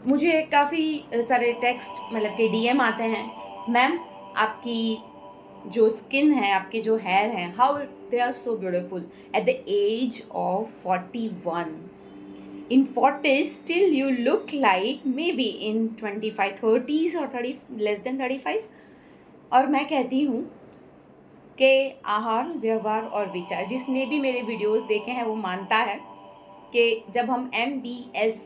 मुझे काफ़ी सारे टेक्स्ट मतलब कि डीएम आते हैं, मैम आपकी जो स्किन है, आपके जो हेयर हैं, how they are so beautiful at the age of 41. In 40s still you look like maybe in 25 30s और 30 लेस देन 35. और मैं कहती हूँ कि आहार, व्यवहार और विचार, जिसने भी मेरे वीडियोस देखे हैं वो मानता है कि जब हम MBS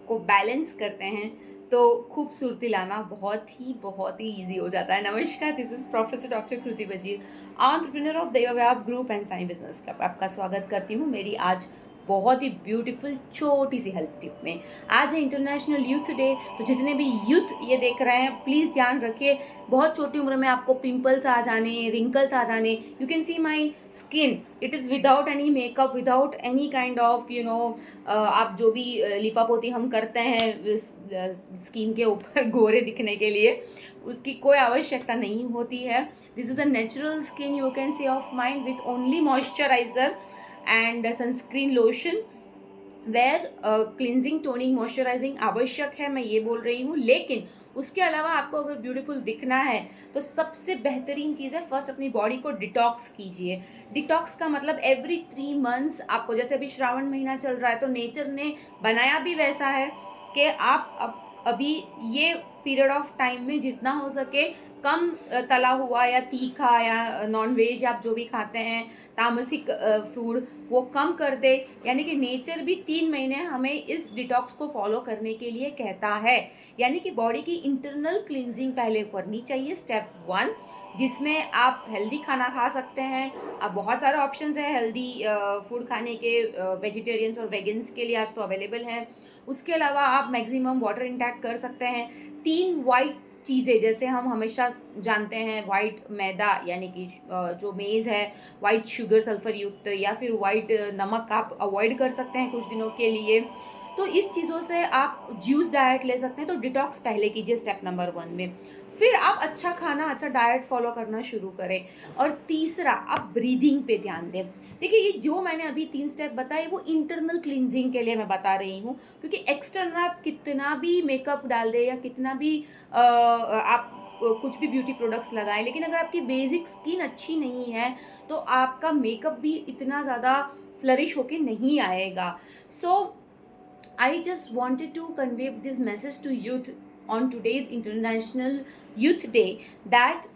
को बैलेंस करते हैं तो खूबसूरती लाना बहुत ही ईजी हो जाता है. नमस्कार, this is professor doctor Kriti Wazir, entrepreneur of दैवव्याप group and Sai business club. आपका स्वागत करती हूँ मेरी आज बहुत ही ब्यूटीफुल छोटी सी हेल्थ टिप में. आज है इंटरनेशनल यूथ डे, तो जितने भी यूथ ये देख रहे हैं प्लीज़ ध्यान रखिए, बहुत छोटी उम्र में आपको पिंपल्स आ जाने, रिंकल्स आ जाने. You can C my skin, it is without any makeup, without any kind of आप जो भी लिपापोती हम करते हैं स्किन के ऊपर गोरे दिखने के लिए, उसकी कोई आवश्यकता नहीं होती है. This is a natural skin you can see of mind with only moisturiser and sunscreen lotion where cleansing, toning, moisturising आवश्यक है, मैं ये बोल रही हूँ. लेकिन उसके अलावा आपको अगर ब्यूटीफुल दिखना है तो सबसे बेहतरीन चीज़ है, फर्स्ट अपनी बॉडी को डिटॉक्स कीजिए. डिटॉक्स का मतलब एवरी 3 months आपको, जैसे अभी श्रावण महीना चल रहा है तो नेचर ने बनाया भी वैसा है कि आप अब अभी ये पीरियड ऑफ टाइम में जितना हो सके कम तला हुआ या तीखा या नॉनवेज या आप जो भी खाते हैं तामसिक फूड वो कम कर दे. यानी कि नेचर भी 3 महीने हमें इस डिटॉक्स को फॉलो करने के लिए कहता है. यानी कि बॉडी की इंटरनल क्लींजिंग पहले करनी चाहिए, स्टेप 1, जिसमें आप हेल्दी खाना खा सकते हैं. अब बहुत सारे ऑप्शंस हैं हेल्दी फूड खाने के, वेजिटेरियंस और वेगन्स के लिए आज तो अवेलेबल हैं. उसके अलावा आप मैक्सिमम वाटर इंटेक कर सकते हैं. 3 वाइट चीज़ें, जैसे हम हमेशा जानते हैं वाइट मैदा यानी कि जो मेज़ है, वाइट शुगर सल्फर युक्त, या फिर वाइट नमक आप अवॉइड कर सकते हैं कुछ दिनों के लिए. तो इस चीज़ों से आप जूस डाइट ले सकते हैं. तो डिटॉक्स पहले कीजिए स्टेप नंबर 1 में. फिर आप अच्छा खाना, अच्छा डाइट फॉलो करना शुरू करें. और तीसरा, आप ब्रीदिंग पे ध्यान दें. देखिए, ये जो मैंने अभी 3 स्टेप बताए वो इंटरनल क्लींजिंग के लिए मैं बता रही हूँ, क्योंकि एक्सटर्नल आप कितना भी मेकअप डाल दें या कितना भी आप कुछ भी ब्यूटी प्रोडक्ट्स लगाएं, लेकिन अगर आपकी बेसिक स्किन अच्छी नहीं है तो आपका मेकअप भी इतना ज़्यादा फ्लरिश होके नहीं आएगा. सो I just wanted to convey this message to youth on today's International Youth Day that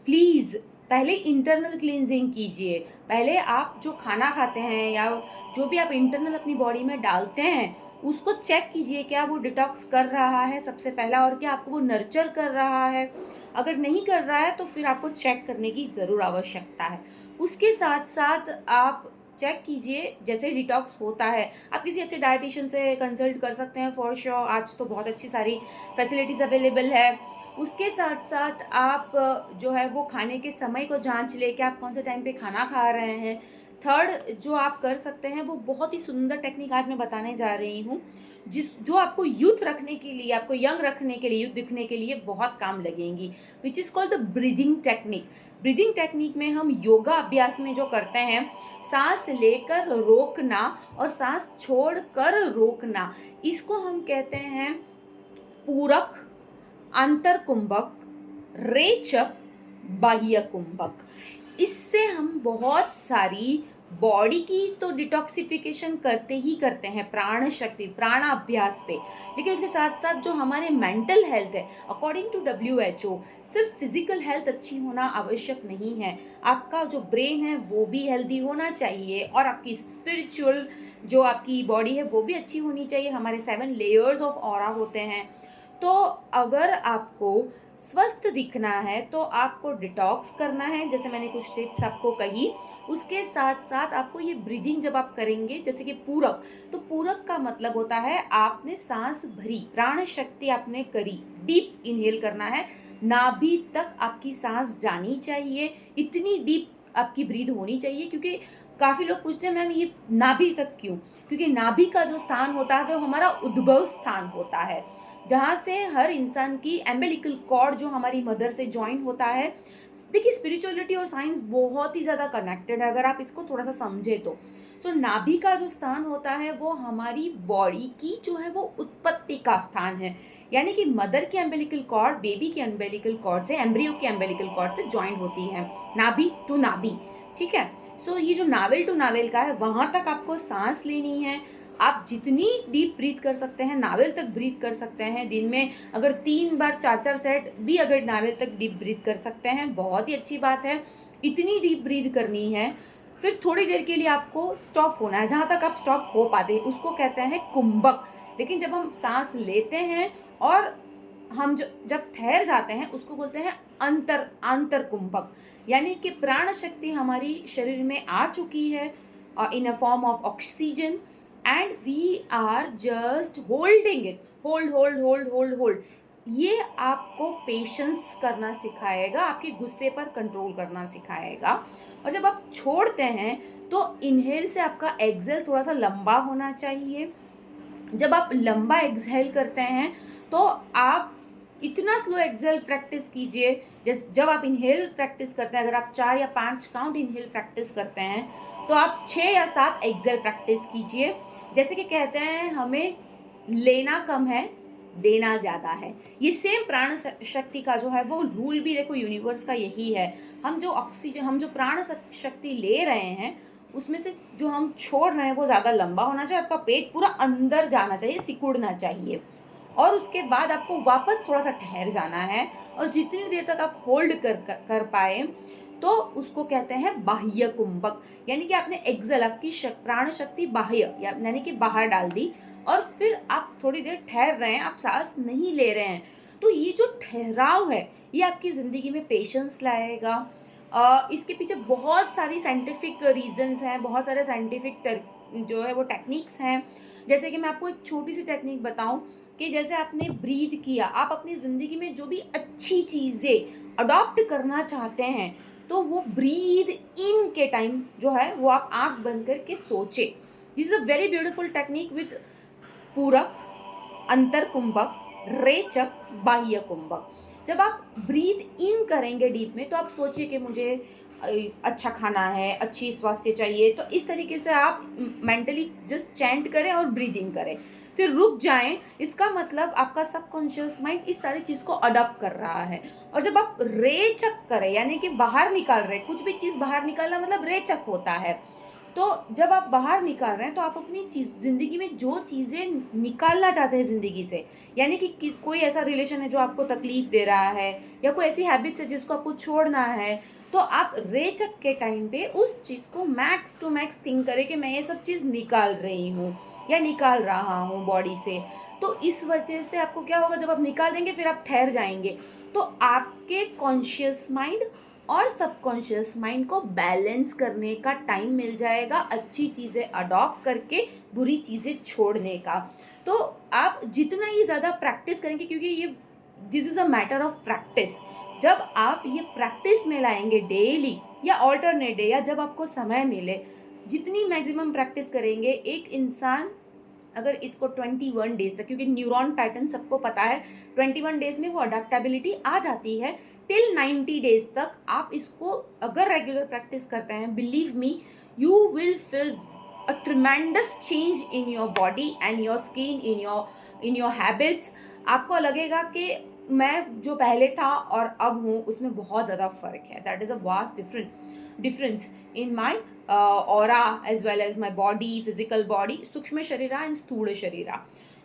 please पहले इंटरनल क्लींजिंग कीजिए. पहले आप जो खाना खाते हैं या जो भी आप इंटरनल अपनी बॉडी में डालते हैं उसको चेक कीजिए, क्या वो डिटॉक्स कर रहा है सबसे पहला, और क्या आपको वो नर्चर कर रहा है. अगर नहीं कर रहा है तो फिर आपको चेक करने की ज़रूर आवश्यकता है. उसके साथ साथ आप चेक कीजिए जैसे डिटॉक्स होता है, आप किसी अच्छे डाइटिशियन से कंसल्ट कर सकते हैं फॉर श्योर. आज तो बहुत अच्छी सारी फैसिलिटीज़ अवेलेबल है. उसके साथ साथ आप जो है वो खाने के समय को जांच ले कि आप कौन से टाइम पे खाना खा रहे हैं. थर्ड जो आप कर सकते हैं वो बहुत ही सुंदर टेक्निक आज मैं बताने जा रही हूँ, जो आपको यूथ रखने के लिए, आपको यंग रखने के लिए, यूथ दिखने के लिए बहुत काम लगेंगी, which is called the breathing technique. Breathing technique में हम योगा अभ्यास में जो करते हैं, सांस लेकर रोकना और सांस छोड़कर रोकना, इसको हम कहते हैं पूरक, अंतर कुंभक, रेचक, बाह्य कुंभक. इससे हम बहुत सारी बॉडी की तो डिटॉक्सिफिकेशन करते ही करते हैं प्राण शक्ति, प्राणाभ्यास पे, लेकिन उसके साथ साथ जो हमारे मेंटल हेल्थ है, अकॉर्डिंग टू WHO, सिर्फ फिजिकल हेल्थ अच्छी होना आवश्यक नहीं है. आपका जो ब्रेन है वो भी हेल्दी होना चाहिए और आपकी स्पिरिचुअल जो आपकी बॉडी है वो भी अच्छी होनी चाहिए. हमारे 7 लेयर्स ऑफ ऑरा होते हैं. तो अगर आपको स्वस्थ दिखना है तो आपको डिटॉक्स करना है, जैसे मैंने कुछ टिप्स आपको कही. उसके साथ साथ आपको ये ब्रीदिंग जब आप करेंगे, जैसे कि पूरक, तो पूरक का मतलब होता है आपने सांस भरी, प्राण शक्ति आपने करी, डीप इनहेल करना है, नाभि तक आपकी सांस जानी चाहिए, इतनी डीप आपकी ब्रीद होनी चाहिए. क्योंकि काफ़ी लोग पूछते हैं मैम ये नाभि तक क्यों, क्योंकि नाभि का जो स्थान होता है वो हमारा उद्भव स्थान होता है, जहाँ से हर इंसान की एम्बिलिकल कॉर्ड जो हमारी मदर से ज्वाइन होता है. देखिए, स्पिरिचुअलिटी और साइंस बहुत ही ज़्यादा कनेक्टेड है अगर आप इसको थोड़ा सा समझे तो. सो नाभि का जो स्थान होता है वो हमारी बॉडी की जो है वो उत्पत्ति का स्थान है, यानी कि मदर के अम्बिलिकल कॉर्ड बेबी के अम्बिलिकल कॉर्ड से, एम्ब्रियो के अम्बिलिकल कॉर्ड से ज्वाइंट होती है, नाभि टू नाभि, ठीक है। सो ये जो नावेल टू नावेल का है वहाँ तक आपको सांस लेनी है। आप जितनी डीप ब्रीथ कर सकते हैं नावेल तक ब्रीथ कर सकते हैं। दिन में अगर 3 बार 4 सेट भी अगर नावेल तक डीप ब्रीथ कर सकते हैं बहुत ही अच्छी बात है। इतनी डीप ब्रीथ करनी है, फिर थोड़ी देर के लिए आपको स्टॉप होना है, जहाँ तक आप स्टॉप हो पाते हैं उसको कहते हैं कुंभक। लेकिन जब हम सांस लेते हैं और हम जब ठहर जाते हैं उसको बोलते हैं आंतर कुंभक, यानी कि प्राण शक्ति हमारी शरीर में आ चुकी है in a form of oxygen and we are just holding it, hold hold hold hold hold. ये आपको पेशेंस करना सिखाएगा, आपके गुस्से पर कंट्रोल करना सिखाएगा। और जब आप छोड़ते हैं तो इनहेल से आपका एक्सहेल थोड़ा सा लंबा होना चाहिए। जब आप लंबा एक्सहेल करते हैं तो आप इतना स्लो एक्सहेल प्रैक्टिस कीजिए। जब आप इनहेल प्रैक्टिस करते हैं, अगर आप 4 या 5 काउंट इनहेल प्रैक्टिस करते हैं तो आप 6 या 7 एक्सहेल प्रैक्टिस कीजिए। जैसे कि कहते हैं हमें लेना कम है देना ज़्यादा है, ये सेम प्राण शक्ति का जो है वो रूल भी देखो यूनिवर्स का यही है। हम जो ऑक्सीजन, हम जो प्राण शक्ति ले रहे हैं उसमें से जो हम छोड़ रहे हैं वो ज़्यादा लंबा होना चाहिए, आपका पेट पूरा अंदर जाना चाहिए, सिकुड़ना चाहिए, और उसके बाद आपको वापस थोड़ा सा ठहर जाना है। और जितनी देर तक आप होल्ड कर पाए तो उसको कहते हैं बाह्य कुंभक, यानी कि आपने एक्सहेल, आपकी प्राण शक्ति बाह्य यानी कि बाहर डाल दी और फिर आप थोड़ी देर ठहर रहे हैं, आप सांस नहीं ले रहे हैं। तो ये जो ठहराव है ये आपकी ज़िंदगी में पेशेंस लाएगा। इसके पीछे बहुत सारी साइंटिफिक रीजंस हैं, बहुत सारे साइंटिफिक जो है वो टेक्निक्स हैं। जैसे कि मैं आपको एक छोटी सी टेक्निक बताऊं कि जैसे आपने ब्रीथ किया, आप अपनी ज़िंदगी में जो भी अच्छी चीज़ें अडॉप्ट करना चाहते हैं तो वो ब्रीथ इन के टाइम जो है वो आप आंख बंद करके सोचें। This is a very beautiful technique with पूरक, अंतर कुंभक, रेचक, बाह्य कुंभक। जब आप ब्रीथ इन करेंगे डीप में तो आप सोचिए कि मुझे अच्छा खाना है, अच्छी स्वास्थ्य चाहिए, तो इस तरीके से आप मेंटली जस्ट चैंट करें और ब्रीदिंग करें, फिर रुक जाएं। इसका मतलब आपका सबकॉन्शियस माइंड इस सारी चीज़ को अडॉप्ट कर रहा है। और जब आप रेचक करें यानी कि बाहर निकाल रहे, कुछ भी चीज़ बाहर निकालना मतलब रेचक होता है। तो जब आप बाहर निकाल रहे हैं तो आप अपनी ज़िंदगी में जो चीज़ें निकालना चाहते हैं ज़िंदगी से, यानी कि कोई ऐसा रिलेशन है जो आपको तकलीफ़ दे रहा है या कोई ऐसी हैबिट्स है जिसको आपको छोड़ना है, तो आप रेचक के टाइम पे उस चीज़ को मैक्स टू मैक्स थिंक करें कि मैं ये सब चीज़ निकाल रही हूँ या निकाल रहा हूँ बॉडी से। तो इस वजह से आपको क्या होगा, जब आप निकाल देंगे फिर आप ठहर जाएंगे, तो आपके कॉन्शियस माइंड और सबकॉन्शियस माइंड को बैलेंस करने का टाइम मिल जाएगा, अच्छी चीज़ें अडॉप्ट करके बुरी चीज़ें छोड़ने का। तो आप जितना ही ज़्यादा प्रैक्टिस करेंगे, क्योंकि ये this is a matter of practice, जब आप ये प्रैक्टिस में लाएंगे डेली या ऑल्टरनेट डे या जब आपको समय मिले, जितनी मैक्सिमम प्रैक्टिस करेंगे, एक इंसान अगर इसको 21 डेज तक, क्योंकि न्यूरॉन पैटर्न सबको पता है 21 डेज में वो अडेप्टेबिलिटी आ जाती है, टिल 90 डेज तक आप इसको अगर रेगुलर प्रैक्टिस करते हैं, believe me you will feel a tremendous change in your body and your skin, in your habits. आपको लगेगा कि मैं जो पहले था और अब हूँ उसमें बहुत ज़्यादा फ़र्क है। That is a vast difference in my aura as well as my body, physical body, सूक्ष्म शरीरा एंड स्थूल शरीरा।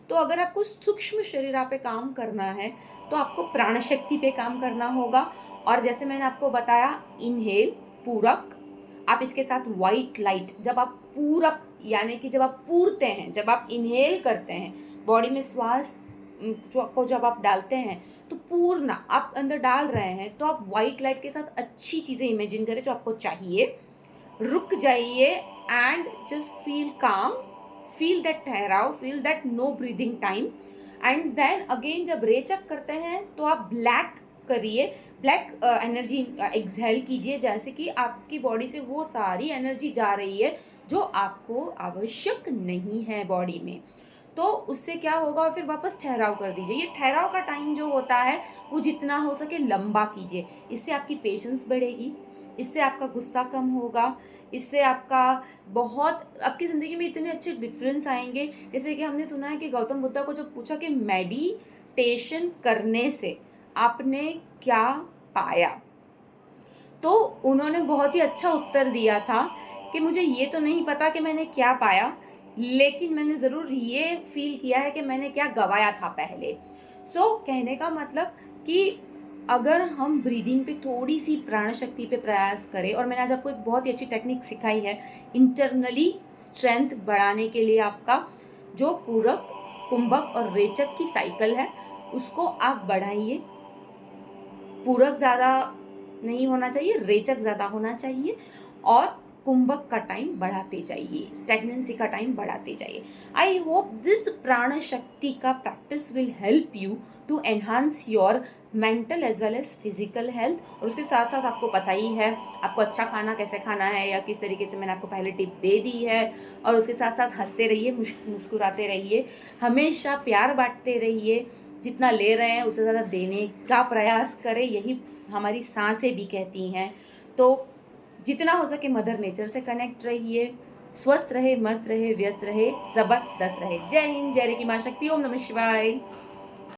तो अगर आपको सूक्ष्म शरीरा पे काम करना है तो आपको प्राण शक्ति पे काम करना होगा। और जैसे मैंने आपको बताया, इनहेल पूरक, आप इसके साथ वाइट लाइट, जब आप पूरक यानी कि जब आप पूरते हैं, जब आप इनहेल करते हैं, बॉडी में श्वास को जब आप डालते हैं तो पूर्ण आप अंदर डाल रहे हैं, तो आप वाइट लाइट के साथ अच्छी चीज़ें इमेजिन करें जो आपको चाहिए, रुक जाइए and just feel calm, feel that ठहराव, feel that no breathing time. And then again जब रेचक करते हैं तो आप ब्लैक करिए, ब्लैक एनर्जी एक्सहेल कीजिए, जैसे कि आपकी बॉडी से वो सारी एनर्जी जा रही है जो आपको आवश्यक नहीं है बॉडी में। तो उससे क्या होगा, और फिर वापस ठहराव कर दीजिए। ये ठहराव का टाइम जो होता है वो जितना हो सके लंबा कीजिए, इससे आपकी पेशेंस बढ़ेगी, इससे आपका गुस्सा कम होगा, इससे आपका बहुत आपकी ज़िंदगी में इतने अच्छे डिफरेंस आएंगे। जैसे कि हमने सुना है कि गौतम बुद्धा को जब पूछा कि मेडिटेशन करने से आपने क्या पाया, तो उन्होंने बहुत ही अच्छा उत्तर दिया था कि मुझे ये तो नहीं पता कि मैंने क्या पाया, लेकिन मैंने ज़रूर ये फ़ील किया है कि मैंने क्या गँवाया था पहले। कहने का मतलब कि अगर हम ब्रीदिंग पे थोड़ी-सी प्राण शक्ति पे प्रयास करें, और मैंने आज आपको एक बहुत ही अच्छी टेक्निक सिखाई है, इंटरनली स्ट्रेंथ बढ़ाने के लिए आपका जो पूरक, कुंभक और रेचक की साइकिल है, उसको आप बढ़ाइए। पूरक ज़्यादा नहीं होना चाहिए, रेचक ज़्यादा होना चाहिए, और कुंभक का टाइम बढ़ाते जाइए, स्टैग्नेंसी का टाइम बढ़ाते जाइए। आई होप दिस प्राण शक्ति का practice will help you to enhance your mental as well as physical health. और उसके साथ साथ आपको पता ही है आपको अच्छा खाना कैसे खाना है, या किस तरीके से मैंने आपको पहले टिप दे दी है। और उसके साथ साथ हंसते रहिए, मुस्कुराते रहिए, हमेशा प्यार बांटते रहिए, जितना ले रहे हैं उससे ज़्यादा देने का प्रयास करें, यही हमारी सांसें भी कहती हैं। तो जितना हो सके मदर नेचर से कनेक्ट रहिए, स्वस्थ रहे, मस्त रहे, व्यस्त रहे, ज़बरदस्त रहे। जय हिंद, जय रे की माँ शक्ति, ओम नमः शिवाय।